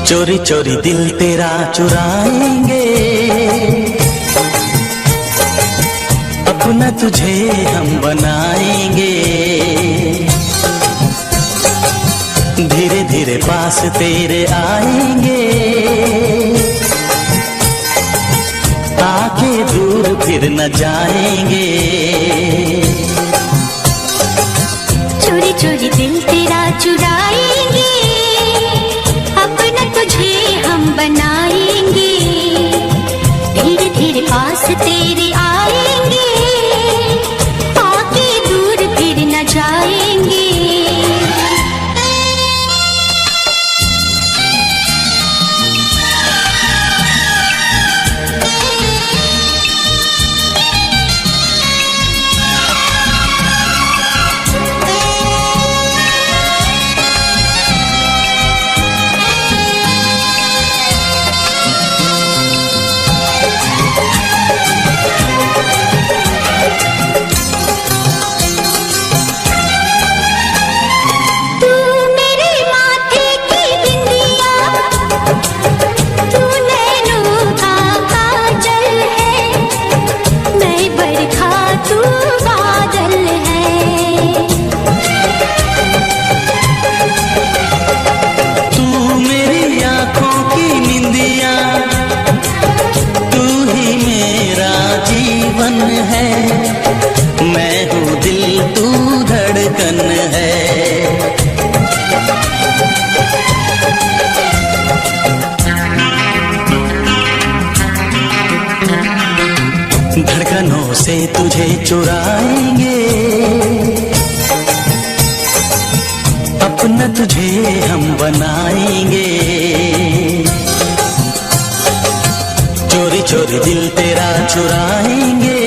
चोरी चोरी दिल तेरा चुराएंगे, अपना तुझे हम बनाएंगे। धीरे धीरे पास तेरे आएंगे, आके दूर फिर न जाएंगे। चोरी चोरी दिल तेरा चुराएंगे, अपना तुझे हम बनाएंगे। धीरे धीरे पास तेरे आएंगे, आके दूर फिर न जाएंगे। धड़कनों से तुझे चुराएंगे, अपना तुझे हम बनाएंगे। चोरी चोरी दिल तेरा चुराएंगे,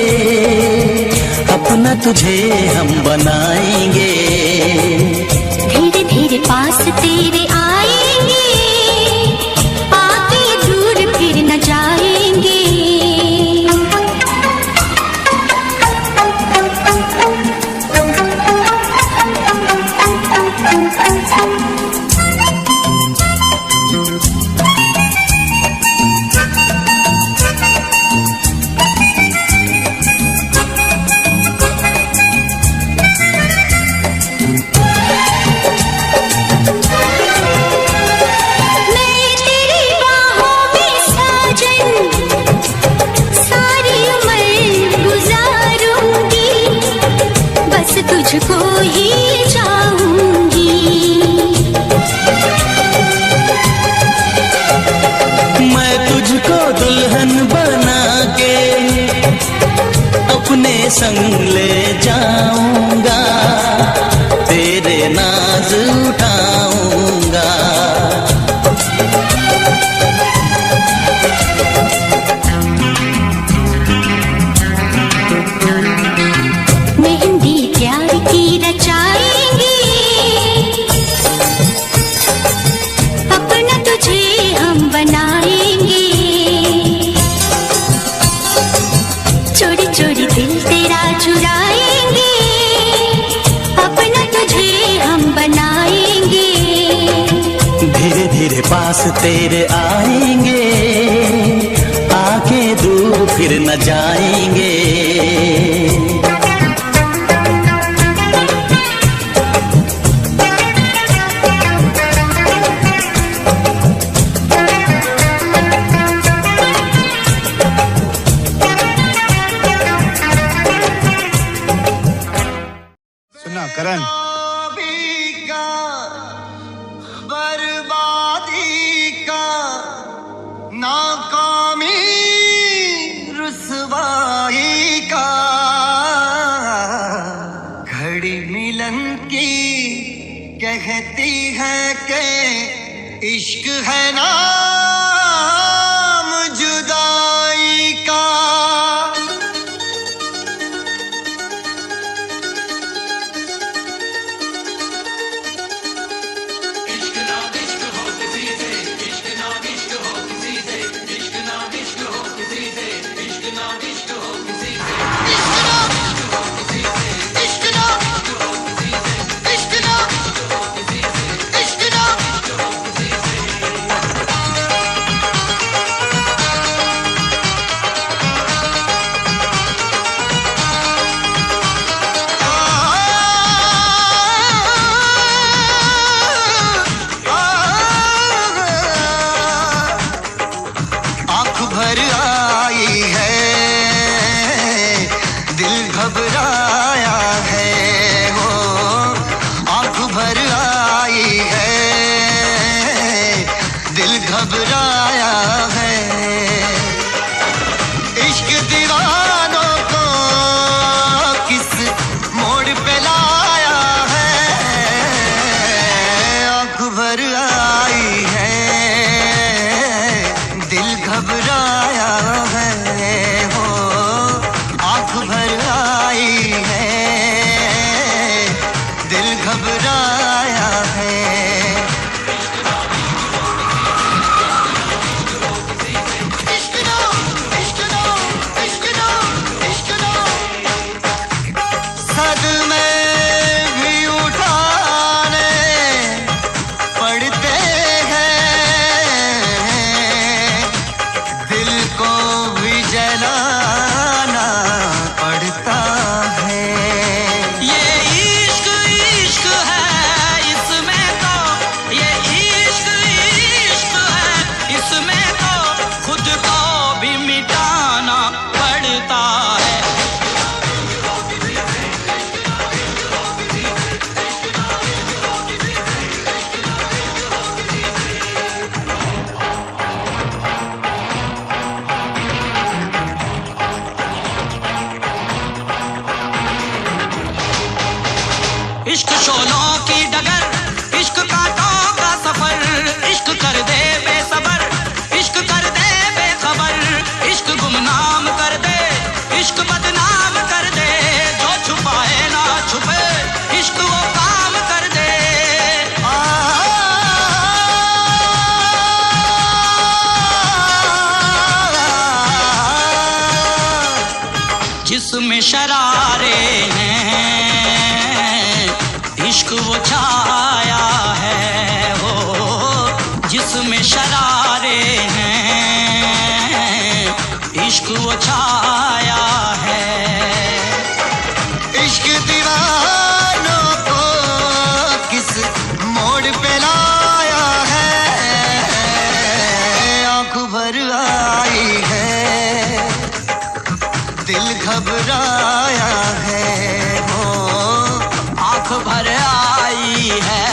अपना तुझे हम बनाएंगे। धीरे धीरे पास तेरे आएंगे, आके दूर फिर न जाएंगे। तुझको ही चाहूंगी, मैं तुझको दुल्हन बना के अपने संग ले जाऊंगा, तेरे नाज उठाऊंगा। मेहंदी प्यार की रचाएंगे, अपना तुझे हम बनाएंगे। चोरी चोरी दिल तेरा चुराएंगे, अपना तुझे हम बनाएंगे। धीरे धीरे पास तेरे आएंगे, आके दूर फिर न जाएंगे। सुना करण, बर्बादी का, नाकामी रुसवाई का, घड़ी मिलन की कहती है कि इश्क है नाम जुदाई का। भर आई है, दिल घबराया है, वो आंख भर आई है, दिल घबराया है। इश्क दीवानों को किस मोड़ पे लाया है, आंख भर आई है, दिल घबराया है, वो आंख भर आई है, दिल घबराया है। सदमे भी उठाने पड़ते हैं, दिल को भी जलाना पड़ता है। ये इश्क इश्क है इसमें तो, ये इश्क इश्क है इसमें तो, खुद को भी मिटाना पड़ता है। इश्क शोलों की डगर, इश्क कांटों का सफर, इश्क कर दे बेसबर, इश्क कर दे बेखबर, इश्क गुमनाम कर दे, इश्क बदनाम कर दे, जो छुपाए ना छुपे, इश्क वो काम कर दे। जिसमें शरारे हैं, इश्क वो छाया है, वो जिसमें शरारे हैं, इश्क वो छाया है। इश्क दीवानों को किस मोड़ पे लाया है, आंख भर आई है, दिल घबराया है, वो आंख भर आई है,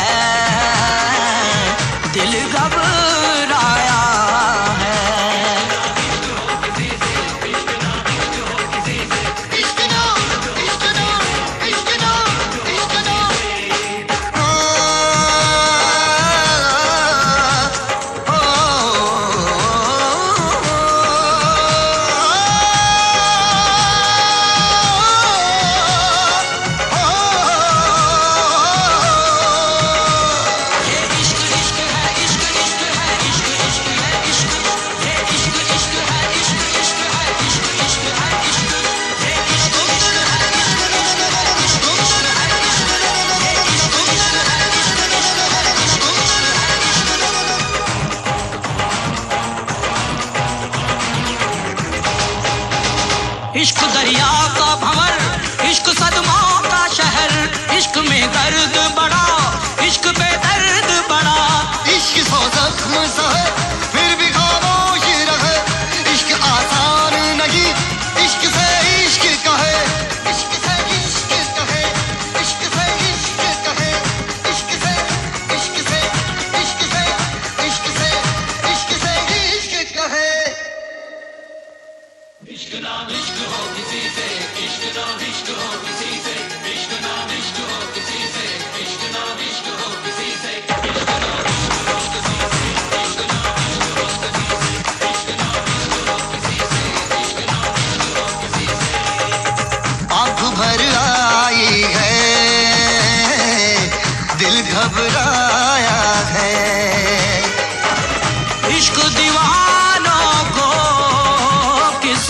दिल घबराया है। इश्क नो, इश्क नो, इश्क नो, इश्क नो। ये इश्क इश्क है, इश्क इश्क है, इश्क इश्क है, इश्क, ये इश्क इश्क है, इश्क इश्क है, इश्क इश्क है, इश्क, ये इश्क इश्क है, इश्क इश्क है, इश्क इश्क है, इश्क, ये इश्क इश्क है, इश्क इश्क है, इश्क इश्क है, इश्क। इश्क दरिया का भंवर, इश्क सदमों का शहर, इश्क में दर्द बड़ा, इश्क पे दर्द बड़ा। इश्क सौ जख्म सहे फिर भी खामोश रहे, इश्क आसान नहीं, इश्क से इश्क कहे, इश्क से इश्क कहे, इश्क से इश्क कहे, इश्क से इश्क से इश्क से इश्क से इश्क से इश्क कहे। इश्क नाम इश्क हो किसी से, इश्क नाम इश्क हो किसी से, इश्क नाम इश्क हो किसी से, इश्क नाम इश्क हो किसी से, इश्क नाम इश्क हो किसी से, इश्क नाम इश्क हो किसी से, इश्क नाम इश्क हो किसी से, इश्क नाम इश्क हो किसी से। आंख भर आई है, दिल घबराया है। इश्क दीवानों को किस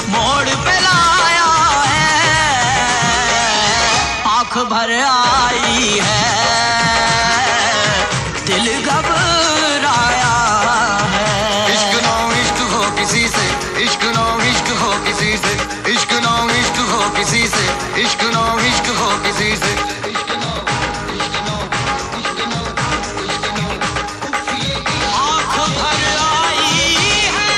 मोड़ पे लाया है, आंख भर आई है, दिल घबराया है। इश्क नो इश्क हो किसी से, इश्क नो इश्क हो किसी से, इश्क नो इश्क हो किसी से, इश्क नो इश्क हो किसी से। आंख भर आई है,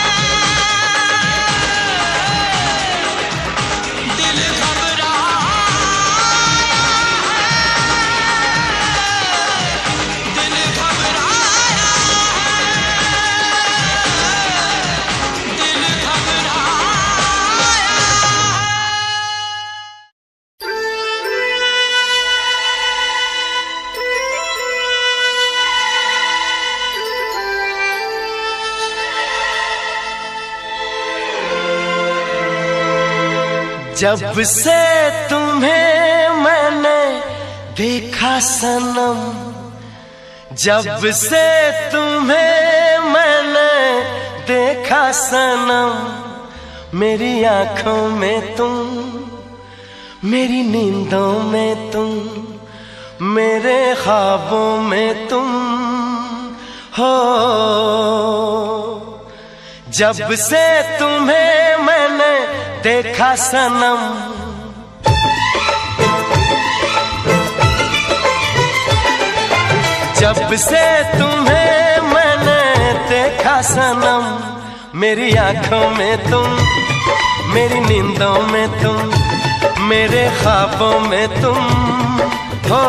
जब से तुम्हें मैंने देखा सनम, जब से तुम्हें मैंने देखा सनम, मेरी आंखों में तुम, मेरी नींदों में तुम, मेरे ख्वाबों में तुम हो। जब से तुम्हें मैंने देखा सनम, जब से तुम्हें मैंने देखा सनम, मेरी आंखों में तुम, मेरी नींदों में तुम, मेरे ख्वाबों में तुम हो।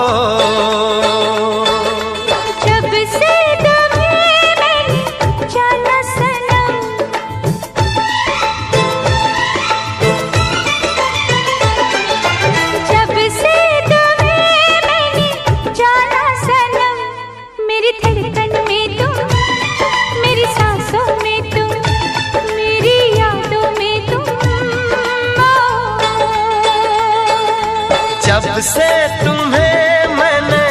जब से तुम्हें मैंने जाना सनम, जब से तुम्हें मैंने जाना सनम, मेरी धड़कन में तुम, मेरी सांसों में तुम, मेरी यादों में तुम। जब से तुम्हें मैंने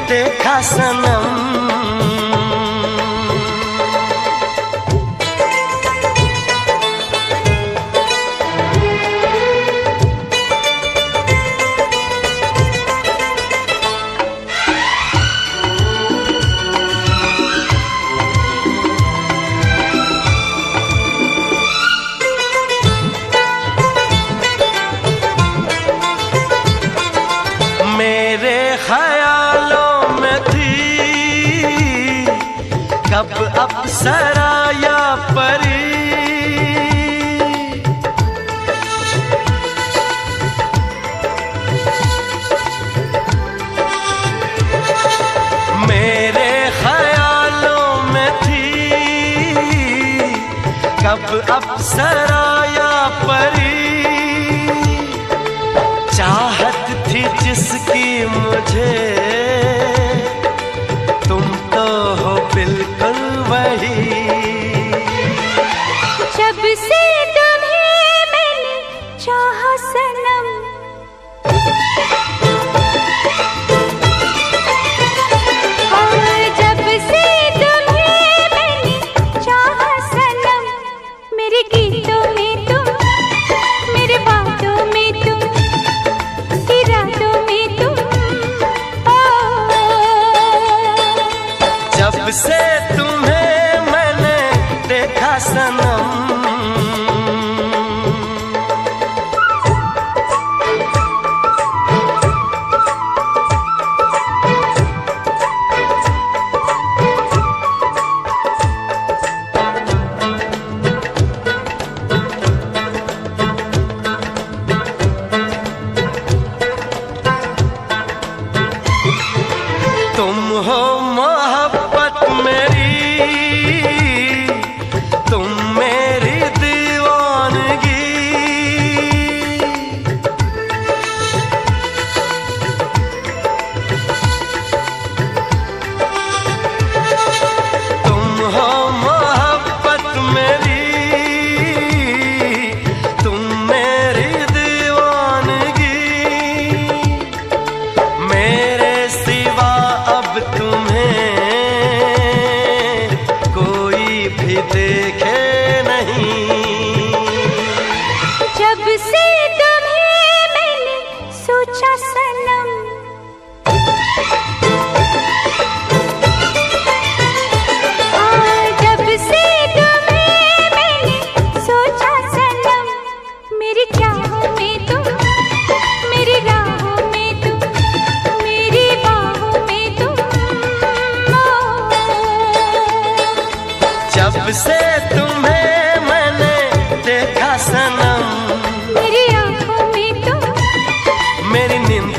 देखा सनम, मेरे ख्यालों में थी कब अप्सरा या परी, मेरे ख्यालों में थी कब अप्सरा या परी, चाहत थी जिसकी मुझे, तुम तो हो बिल्कुल वही। जब से तुम्हें मैंने चाहा सनम, और जब से तुम्हें मैंने चाहा सनम, मेरे गीतों में तुम, मेरे बातों में तुम, इरादों में तुम। जब से तुम्हें मैंने देखा सनम, तुम हो मोहब्बत मेरी, तुम मेरी दीवानगी, तुम हो मोहब्बत मेरी, तुम मेरी दीवानगी, मेरे सिवा अब तुम्हें कोई भी देखे नहीं। जब से तुम्हें मैंने सोचा सनम, जब से तुम्हें मैंने सोचा सनम, मेरी चाहों में तुम, मेरी राहों में तुम, मेरी बाहों में तुम। जब से तुम्हें मैंने देखा सनम, मेरी आंखों में तुम, मेरी नींद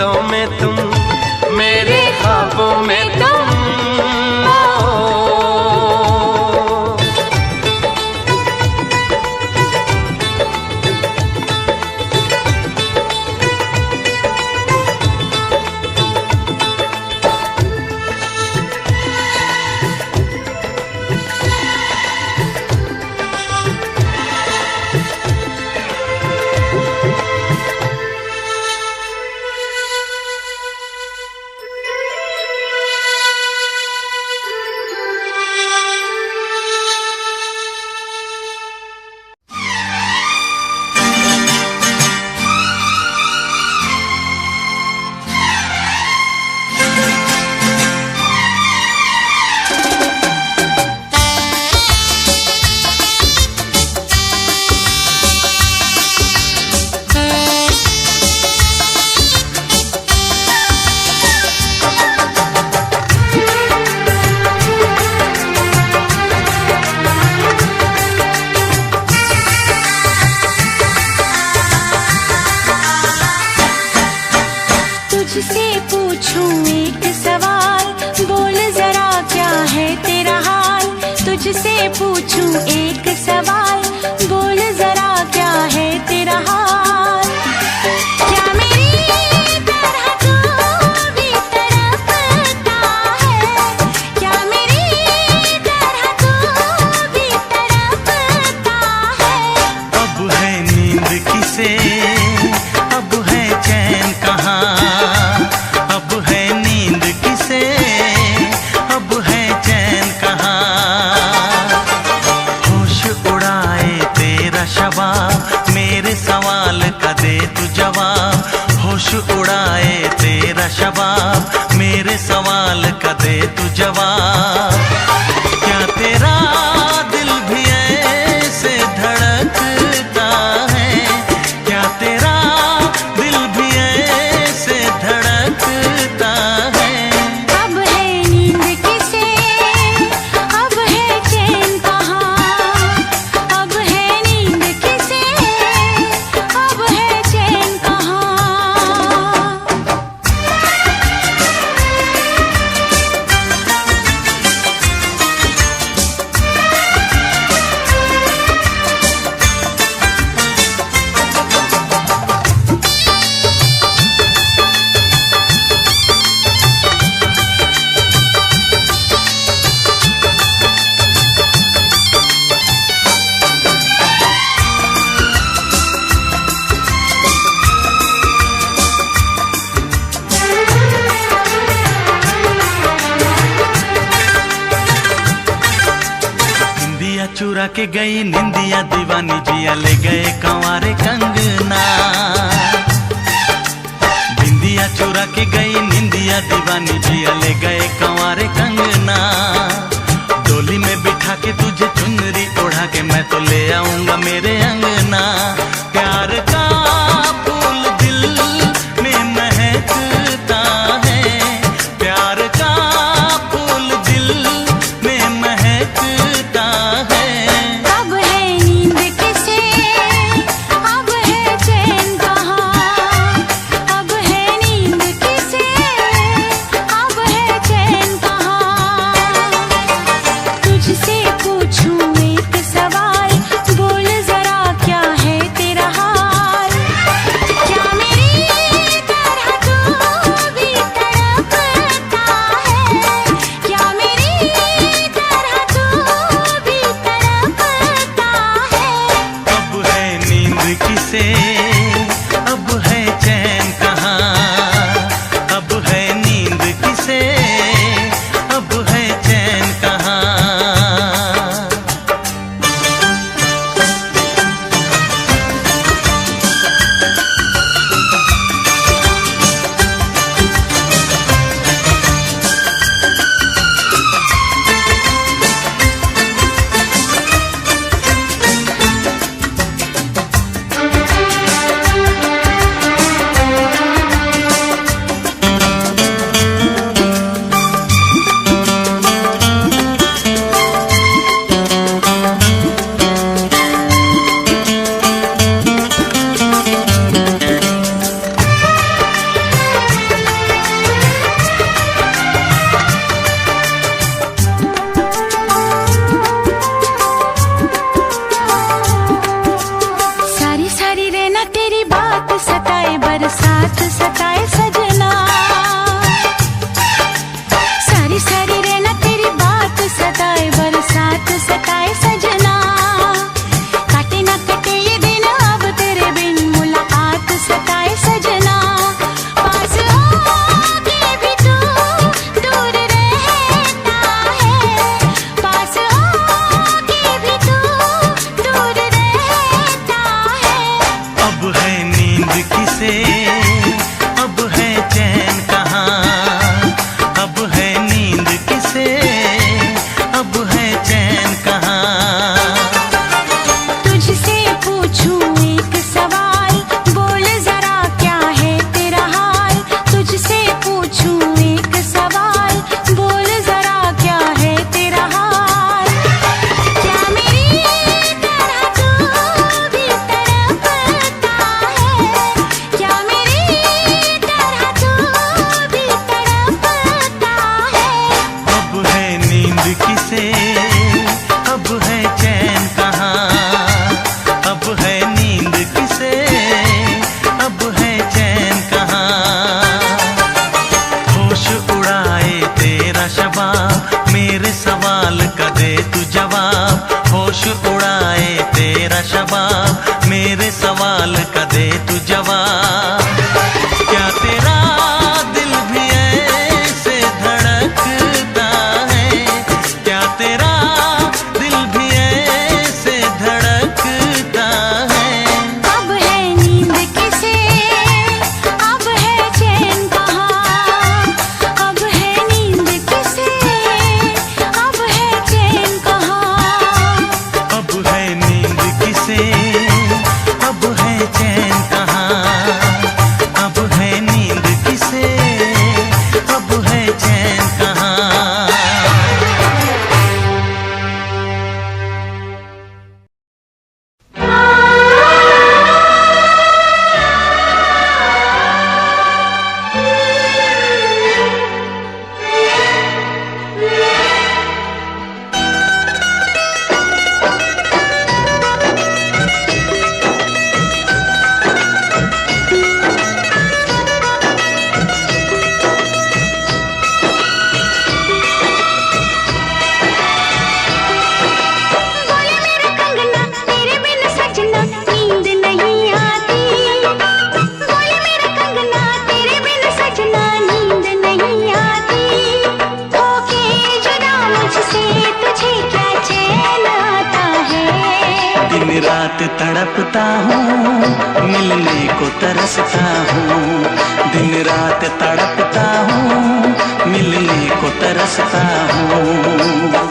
एक सवाल, बोल जरा क्या है तेरा हाल। क्या मेरी तरह तू भी तड़पता है, क्या मेरी तरह तू भी तड़पता है। अब है नींद किसे, अब है चैन कहाँ, अब है नींद किसे, अब है चैन कहाँ। होश उड़ाए तेरा शबाब, मेरे सवाल का दे तू जवाब। होश उड़ाए तेरा शबाब, मेरे सवाल का दे तू जवाब। क्या तेरा दिल भी ऐसे धड़कता है, क्या तेरा दिल भी ऐसे धड़कता है। अब है नींद किसे, अब है चैन कहाँ, अब है नींद किसे, अब है चैन कहाँ। निंदिया चुरा के गई निंदिया दीवानी, जिया ले गए कंवारे कंगना। बिंदिया चुरा के गई निंदिया दीवानी, जिया ले गए कंवारे कंगना। डोली में बिठा के तुझे चुनरी ओढ़ा के मैं तो ले आऊंगा मेरे अंगना। प्यार का फूल दिल में महकता है, प्यार का फूल दिल में महकता है। अब है नींद किसे, अब है चैन कहाँ, अब है नींद किसे, अब है चैन कहाँ। तुझसे पूछूं एक सवाल, बोल जरा क्या है तेरा हाल। क्या मेरी तरह तू भी तड़पता है, क्या मेरी तरह तू भी तड़पता है। अब है नींद किसे, अब है चैन कहाँ, अब है नींद किसे, अब है चैन कहाँ। सारी सारी रहना तेरी बात सताए, बरसात सताए सजना। सारी सारी रहना तेरी बात सताए, बरसात सताए सजना। काटे ना कटे ये दिन अब तेरे बिन, मुलाकात सताए सजना। पास होके भी तू दूर रहता है, पास होके भी तू दूर रहता है। अब है नींद किसे, अब तेरा शबाब, मेरे सवाल का दे तू जवाब। क्या तेरा दिल भी ऐसे धड़कता है, क्या तेरा दिल भी ऐसे धड़कता है। अब है नींद किसे, अब है चैन कहाँ, अब है नींद किसे, अब है चैन कहाँ। अब है नींद किसे, अब है चैन कहाँ, अब है नींद किसे, अब है चैन कहाँ। बोले मेरा कंगना तेरे बिन सजना नींद नहीं आती। बोले मेरा कंगना तेरे बिन सजना नींद नहीं आती। होके जुदा मुझसे तुझे क्या चैन आता है। दिन रात तड़पता हूँ, मिलने को तरसता हूँ। दिन रात तड़पता हूँ, मिलने को तरसता हूँ।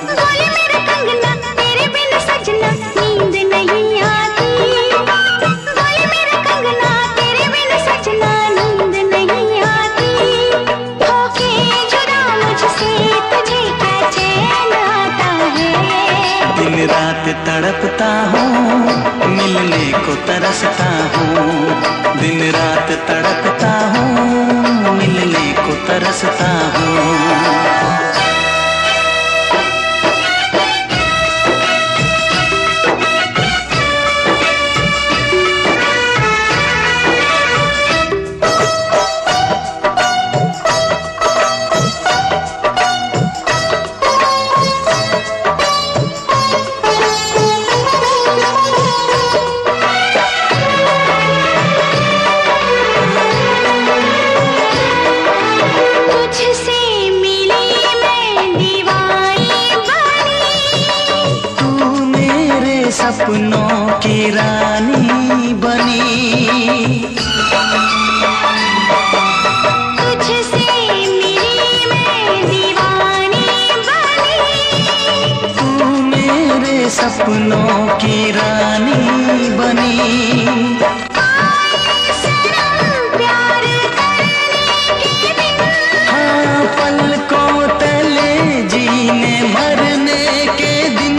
बोले मेरा कंगना तेरे बिन सजना नींद नहीं आती। बोले मेरा कंगना तेरे बिन सजना नींद नहीं आती। होके जुदा मुझसे तुझे क्या चैन आता है। दिन रात तड़पता हूँ, मिलने को तरसता हूँ। दिन रात तड़पता हूँ, मिलने को तरसता हूँ। तुझसे मिली मैं दीवानी बनी। तू मेरे सपनों की रानी बनी। तुझसे मिली मैं दीवानी बनी। तू मेरे सपनों की रानी बनी। सनम प्यार करने के दिन हाँ, पलकों तले जीने मरने के दिन।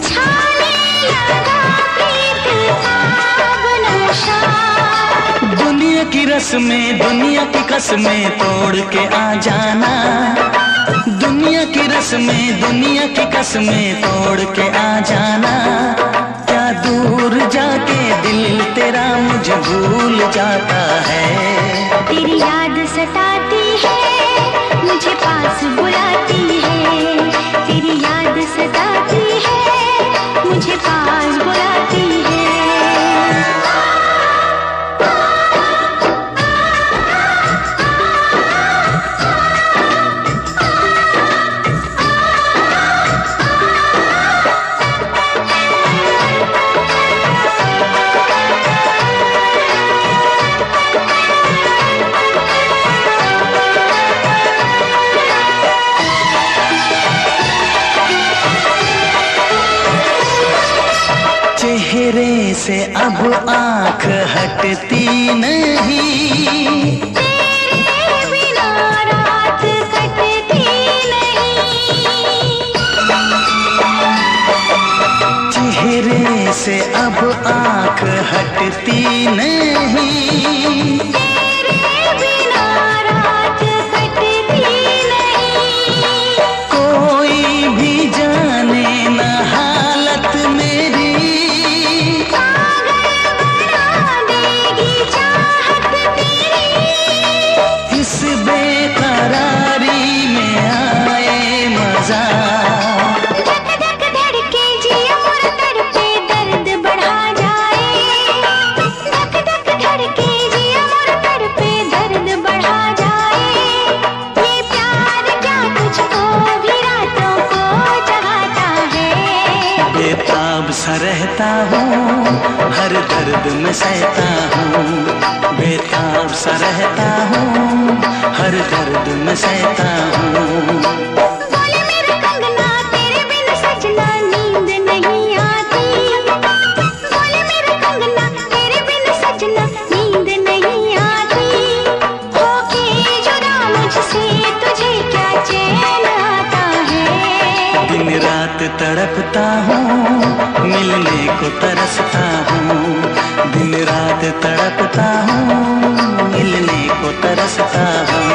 छाने लगा प्रीत का अब नशा। दुनिया की रस्में, दुनिया की कसमें तोड़ के आ जाना। दुनिया की रस्में, दुनिया की कसमें तोड़ के आ जाना। क्या दूर जाके दिल तेरा मुझे भूल जाता है। तेरी याद सताती है, मुझे पास बुलाती है। तेरी याद सताती है, मुझे पास बुलाती है। चेहरे से अब आंख हटती नहीं। तेरे बिना रात कटती नहीं। चेहरे से अब आंख हटती नहीं। तेरे बिना रात कटती नहीं। कोई भी जाने न हालत मेरी। पागल बना देगी चाहत तेरी। इस बेकरारी में आए मजा। धक धक धड़के जिया मोर तड़पे दर्द रहता हूँ, हर दर्द में सहता हूँ, बेताब सा रहता हूँ, हर दर्द में सहता हूँ। बोले मेरे कंगना तेरे बिन सजना नींद नहीं आती, बोले मेरे कंगना तेरे बिन सजना नींद नहीं आती, होके जुदा मुझसे तुझे क्या चैन आता है। दिन रात तड़पता हूँ, मिलने को तरसता हूँ, दिन रात तड़पता हूँ, मिलने को तरसता हूँ।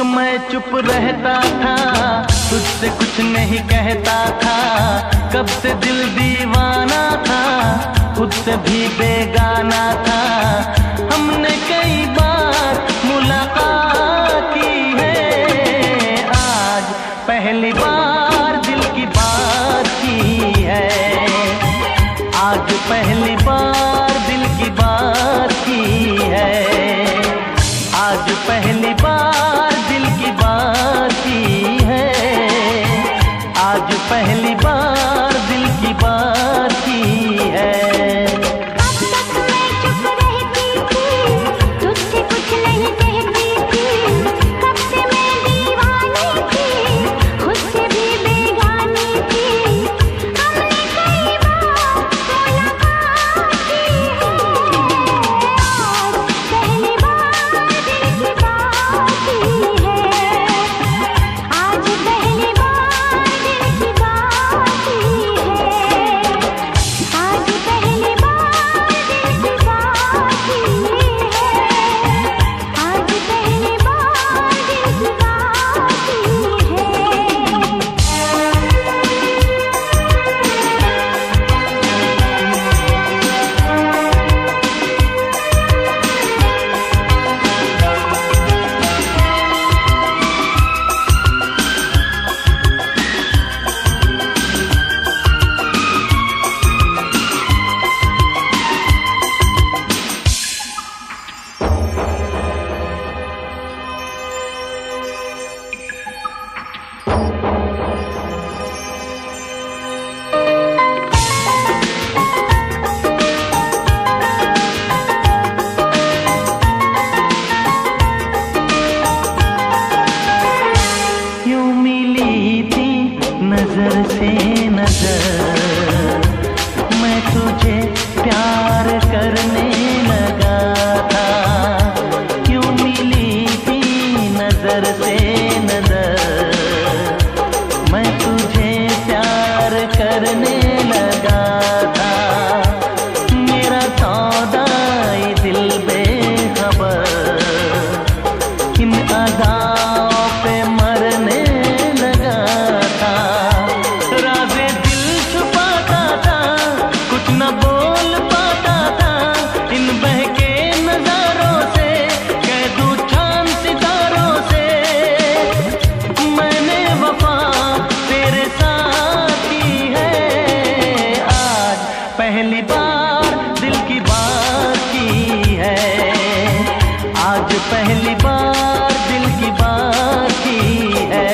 मैं चुप रहता था, तुझसे कुछ नहीं कहता था, कब से दिल दीवाना था, खुद से भी बेगाना था। हमने कई बार मुलाकात की है, आज पहली बार दिल की बात की है, आज पहली बार दिल की बात की है, आज पहली बार दिल की बात की है, आज पहली बार दिल की बात की है। अब तक मैं चुप रहती थी, तुझसे कुछ नहीं कहती थी, कब से मैं दीवानी थी, खुद से भी बेगानी थी। हमने कई बार मुलाकात की है, आज पहली बार दिल की बात की है, आज पहली बार दिल की बात की है, आज पहली बार दिल की बात की है, आज पहली बार दिल की यूं मिली थी नजर से नजर, मैं तुझे प्यार करने लगा था। यूं मिली थी नजर से नजर, मैं तुझे प्यार करने लगा था। मेरा सौदाई दिल बेखबर, इन अदाओं पे मरने लगा था। राज़े दिल छुपाता था, कुछ न बोल पाता था, इन बहके नजारों से कह दूं चांद सितारों से, मैंने वफा तेरे साथ की है। आज पहली बार दिल की बात की है, आज पहली बार दिल की बात की है,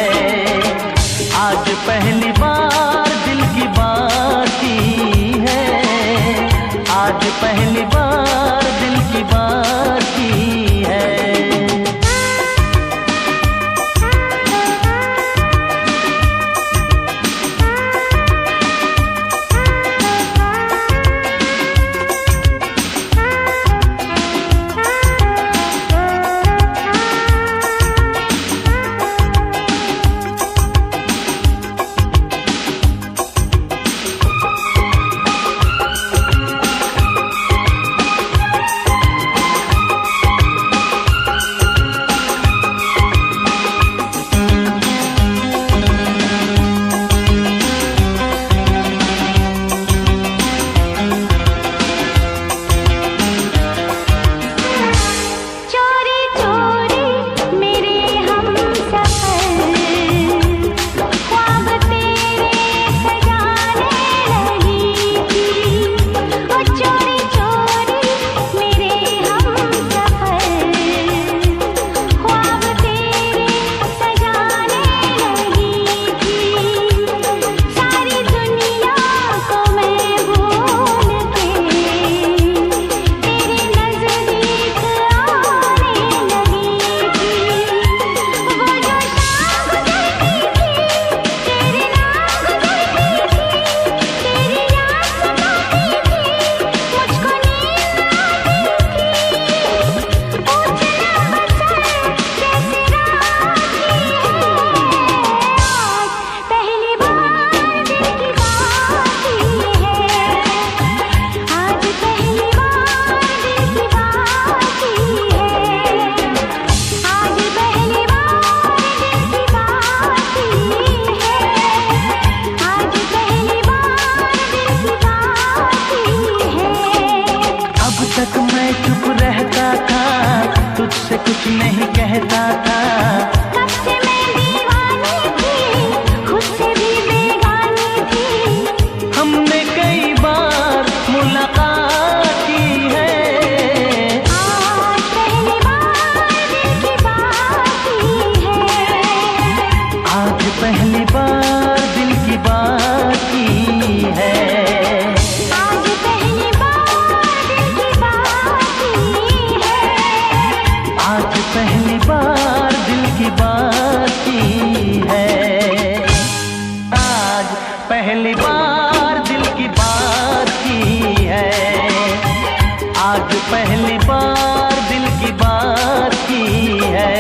आज पहली बार दिल की बात की है, आज पहली बार दिल की बात की है। लगता था। कब से मैं दीवानी थी, खुद से भी बेगानी थी। हमने कई बार मुलाकात की है। आज पहली बार दिल की बात की है। आज पहली बार दिल की बात की है। आज पहली बार दिल की बात की है। आज पहली बार दिल की बात की है। आज पहली बार दिल की बात की है। आज पहली बार दिल की बात की है।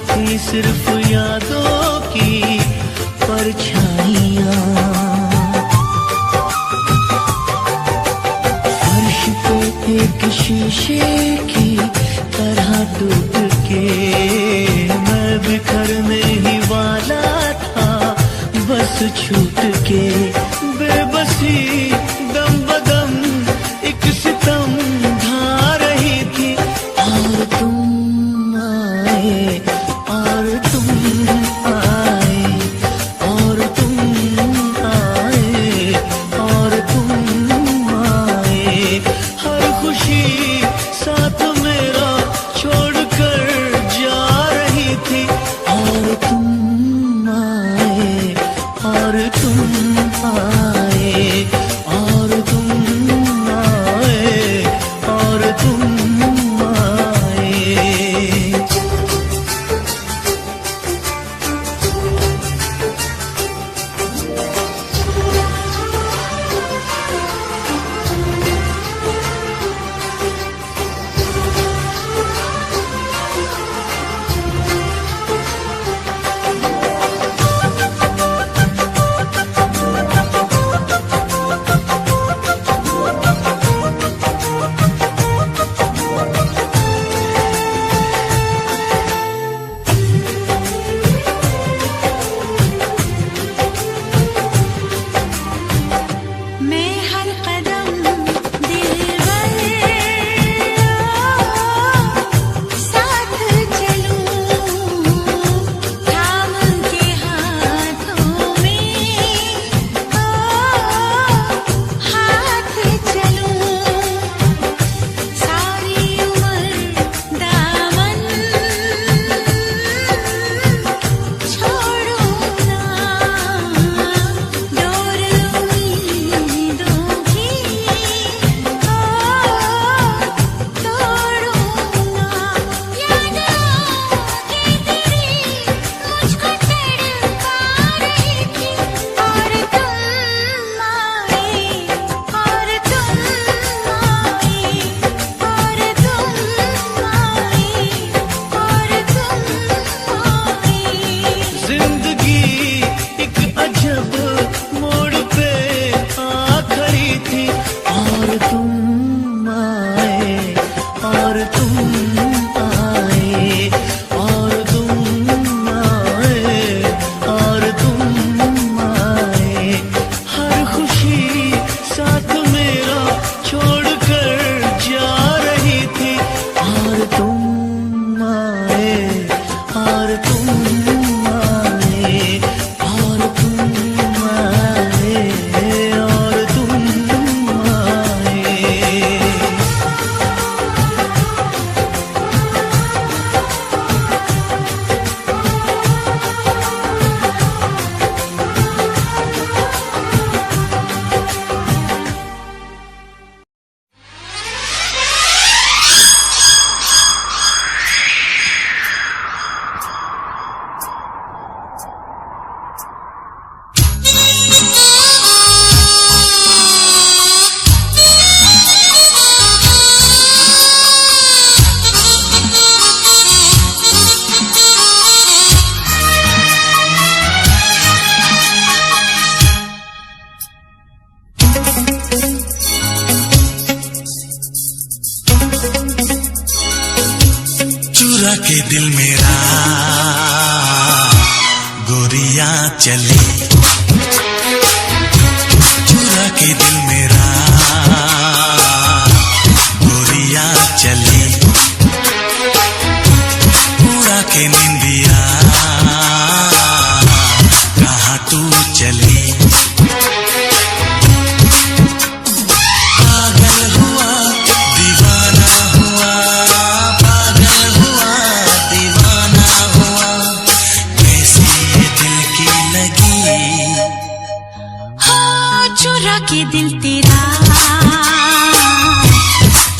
थी सिर्फ यादों की परछाइयाँ। फर्श पे एक शीशे की तरह टूट के मैं बिखरने ही वाला था, बस छूट के बेबसी दम बदम एक सितम ढा रही थी। और तुम आए और तुम आए और तुम आए और तुम आए, हर खुशी साथ मेरा छोड़कर जा रही थी। और तुम आए और तुम तुम आए, और तुम आए, और तुम आए। चुरा के दिल मेरा गोरियां चली, चुरा के दिल मेरा गोरियां चली, उड़ा के निंदिया कहाँ तू चली। पागल हुआ दीवाना हुआ, पागल हुआ दीवाना हुआ, कैसी ये दिल की लगी। हो चुरा के दिल तेरा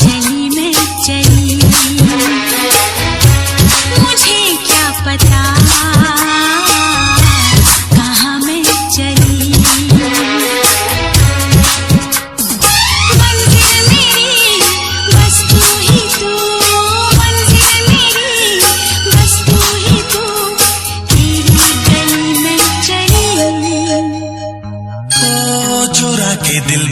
चली मैं चली, मुझे क्या पता कहाँ मैं चली। मंजिल मेरी बस तू ही तू, मंजिल मेरी बस तू ही तू, तेरी गली में चली। ओ चुरा के दिल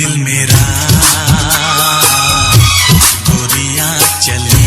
दिल मेरा गोरियां चली।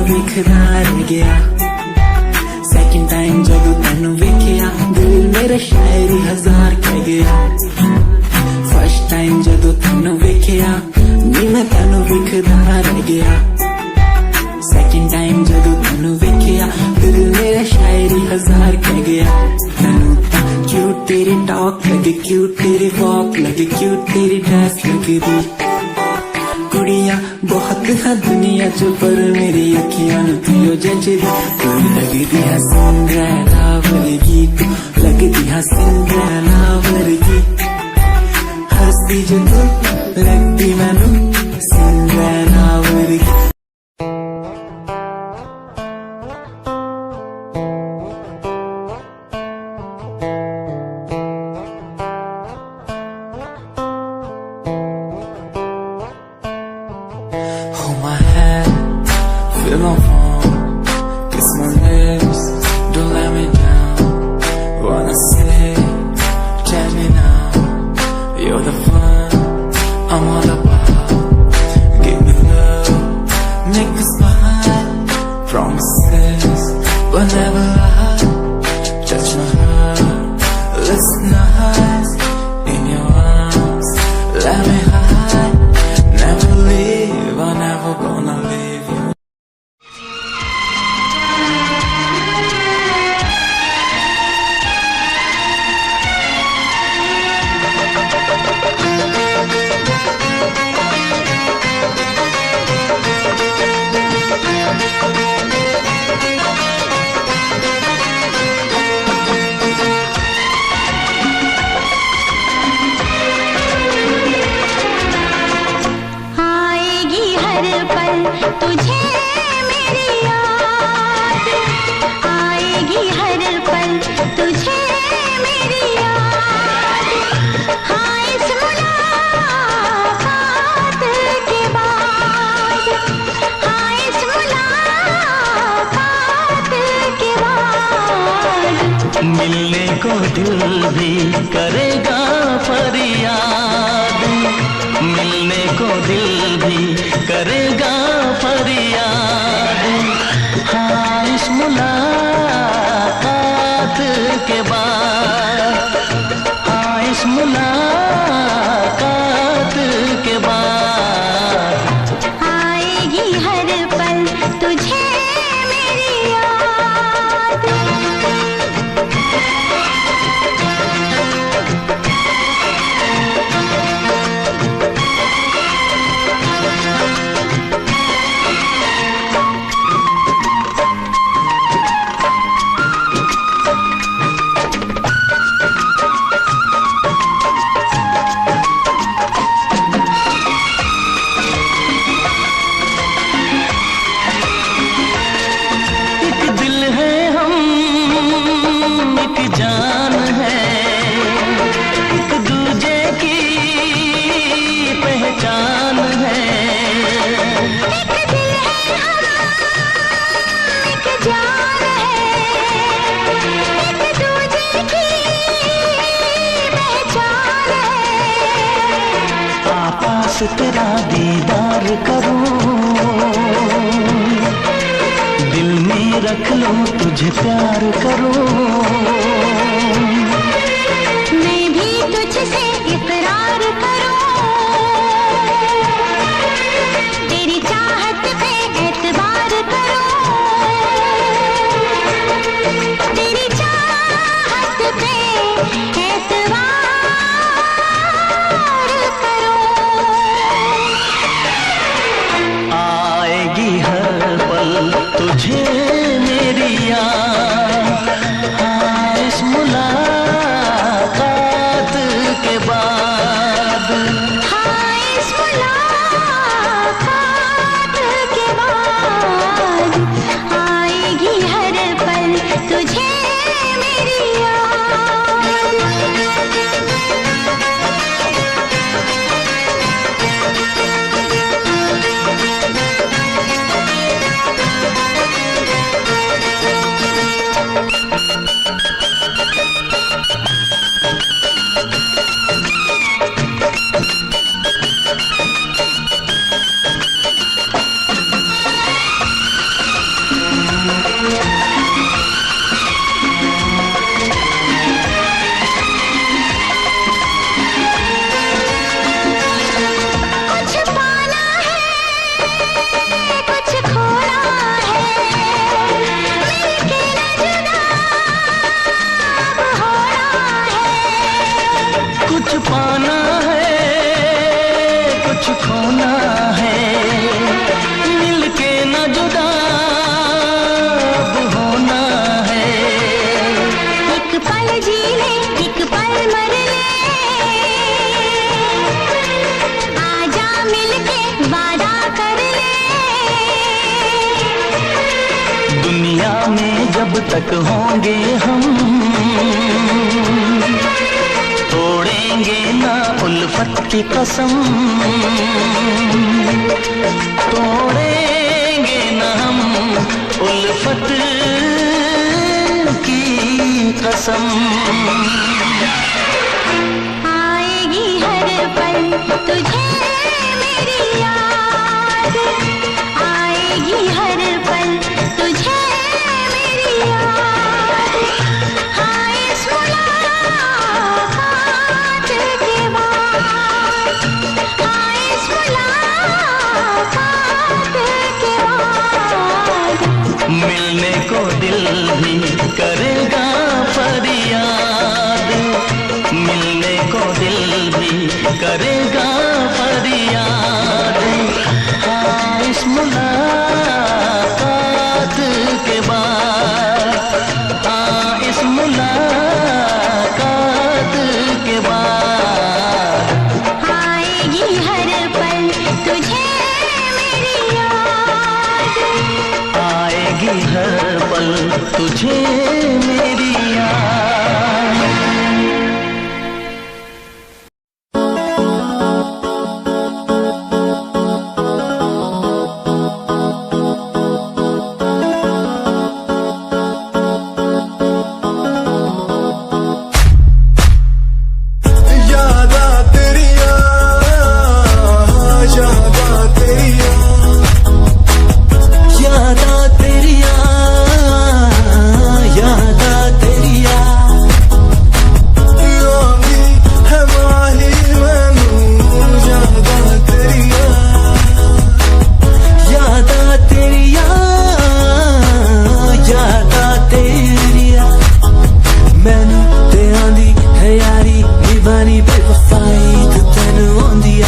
विखरा रह गया सेकंड टाइम जदों तैनू वेखिया दिल मेरा शायरी हजार कह गया फर्स्ट टाइम जदों तैनू वेखिया नी मैं तैनू विखरा रह गया सेकंड टाइम जदों तैनू वेखिया दिल मेरा शायरी हजार कह गया तैनू तां क्यूट तेरी टॉक लगे क्यूट तेरी वॉक लगे क्यूट तेरी ड्रेस लगे दी कुड़ियां बहुत है दुनिया च पर मेरी अखियां नू जचदी तू लगदी है सिंड्रेला वर्गी तू लगदी है सिंड्रेला वर्गी हंसदी जो तू लगदी मैनू Cinderella वर्गी Hold my hand, feel my palm, kiss my lips, don't let me down. Wanna say, tell me now, you're the fun I'm all about. Give me love, make me smile, promises will never lie. Touch my heart, listen nice, in your arms, let me hide. Never leave, I'm never gonna leave you. आएगी हर पल तुझे मेरी याद आएगी हर पल तुझे मेरी याद हाँ इस मुलाकात के बाद हाँ इस मुलाकात के बाद मिलने को दिल भी करेगा फरियाद मिलने को दिल भी करेगा फरियाद हाँ इस मुलाकात के बाद हाँ इस मुलाकात के बाद आएगी हर पल तुझे मेरी याद एक दिल है हम एक जान है एक दूजे की पहचान है एक दिल है हम एक जान है एक दूजे की पहचान है पास तेरा दीदार करूं दिल में रख लूं तुझे प्यार करूं मैं भी तुझसे इकरार करूं तेरी चाहत पे एतबार करूं तेरी चाहत पे एतबार करूं आएगी हर पल तुझे मेरी याद हाँ इस दुनिया में जब तक होंगे हम, तोड़ेंगे ना उल्फत की कसम, तोड़ेंगे ना हम उल्फत की कसम। आएगी हर पल तुझे मेरी याद, आएगी हर पल तुझे मेरी याद। हाँ इस मुलाकात के बाद, हाँ इस मुलाकात के बाद मिलने को दिल भी करेगा फरियाद, मिलने को दिल भी करेगा फरियाद। हाँ इस मुलाकात के बाद, हाँ इस मुलाकात के बाद आएगी हर पल तुझे मेरी याद, आएगी हर पल तुझे मेरी याद। यादा तेरिया, यादा तेरिया, यादा तेरिया, यादा तेरिया, योगी है माही मैनू यादा तेरिया, यादा तेरिया, यादा तेरिया। मैनू ते आंदी है यारी निभानी बेवफाई ते तैनू आंदी आ।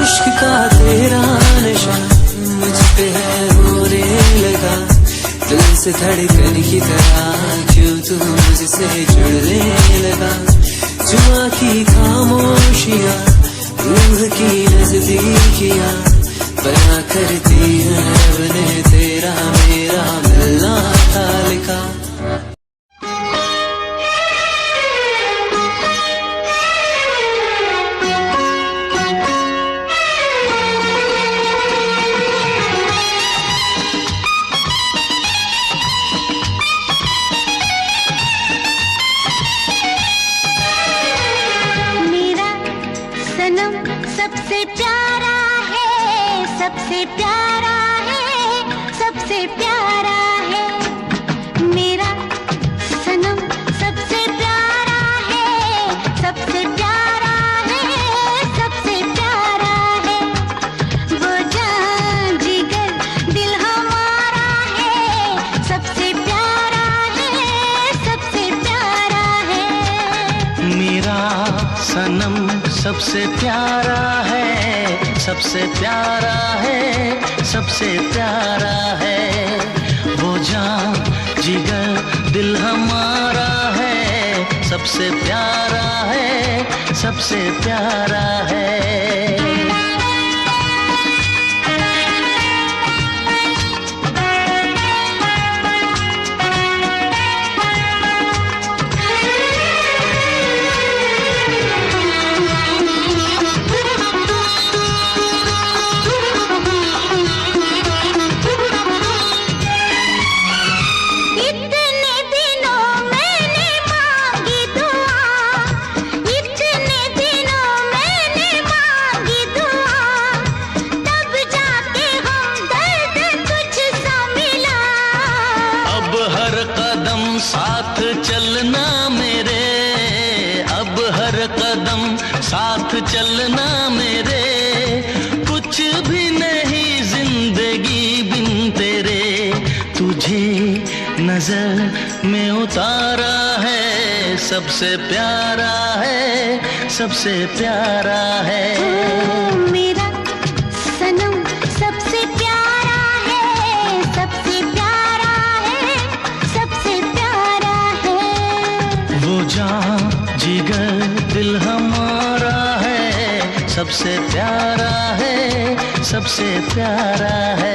इश्क का तेरा नशा मुझ पे है होने लगा, दिल से धड़कन की तरह क्यों तू मुझसे जुड़ने लगा। जुआ की खामोशियाँ रूह की नजदीकियाँ बना करती है रब ने तेरा मेरा मिलना था लिखा। मेरा सनम सबसे प्यारा है, सबसे प्यारा है, सबसे प्यारा है। मेरा सनम सबसे प्यारा है, सबसे प्यारा है, सबसे प्यारा है। वो जान जिगर दिल हमारा है, सबसे प्यारा है, सबसे प्यारा है। मेरा सनम सबसे प्यारा है, सबसे प्यारा है, सबसे प्यारा है। वो जान जिगर दिल हमारा है, सबसे प्यारा है, सबसे प्यारा है। इतने दिनों मैंने मांगी दुआ, इतने दिनों मैंने मांगी दुआ, तब जाके हमदर्द तुझसा मिला। अब हर कदम साथ चलना मेरे, अब हर कदम साथ चलना मेरे। कुछ भी नहीं जिंदगी बिन तेरे, तुझे नजर में उतारा है, सबसे प्यारा है, सबसे प्यारा है। मेरा सनम सबसे प्यारा है, सबसे प्यारा है, सबसे प्यारा है। वो जान जिगर दिल हमारा है, सबसे प्यारा है, सबसे प्यारा है।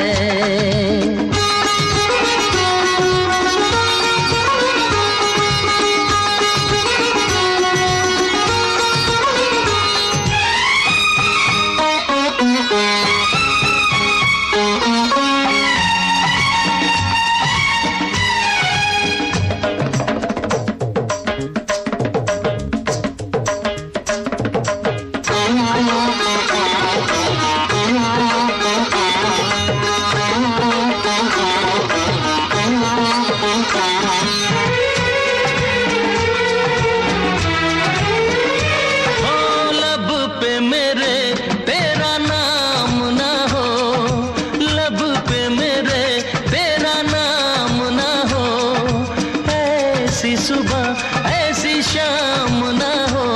ऐसी सुबह ऐसी शाम ना हो,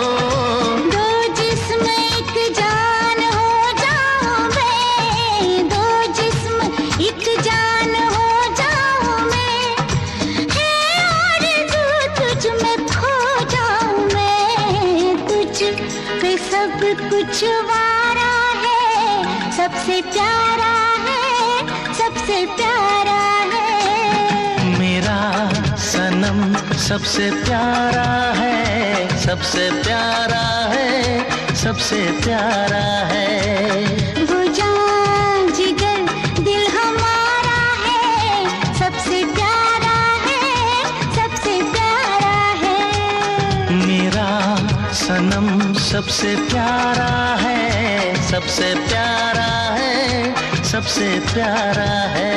दो जिस्म एक जान हो जाऊं मैं, दो जिस्म एक जान हो जाऊं मैं, है आरज़ू तुझ में खो जाऊं मैं, तुझ पे सब कुछ वारा है, सबसे प्यारा है, सबसे प्यारा है। मेरा सनम सबसे प्यारा है, सबसे प्यारा है, सबसे प्यारा है। वो जान जिगर दिल हमारा है, सबसे प्यारा है, सबसे प्यारा है। मेरा सनम सबसे प्यारा है, सबसे प्यारा है, सबसे प्यारा है।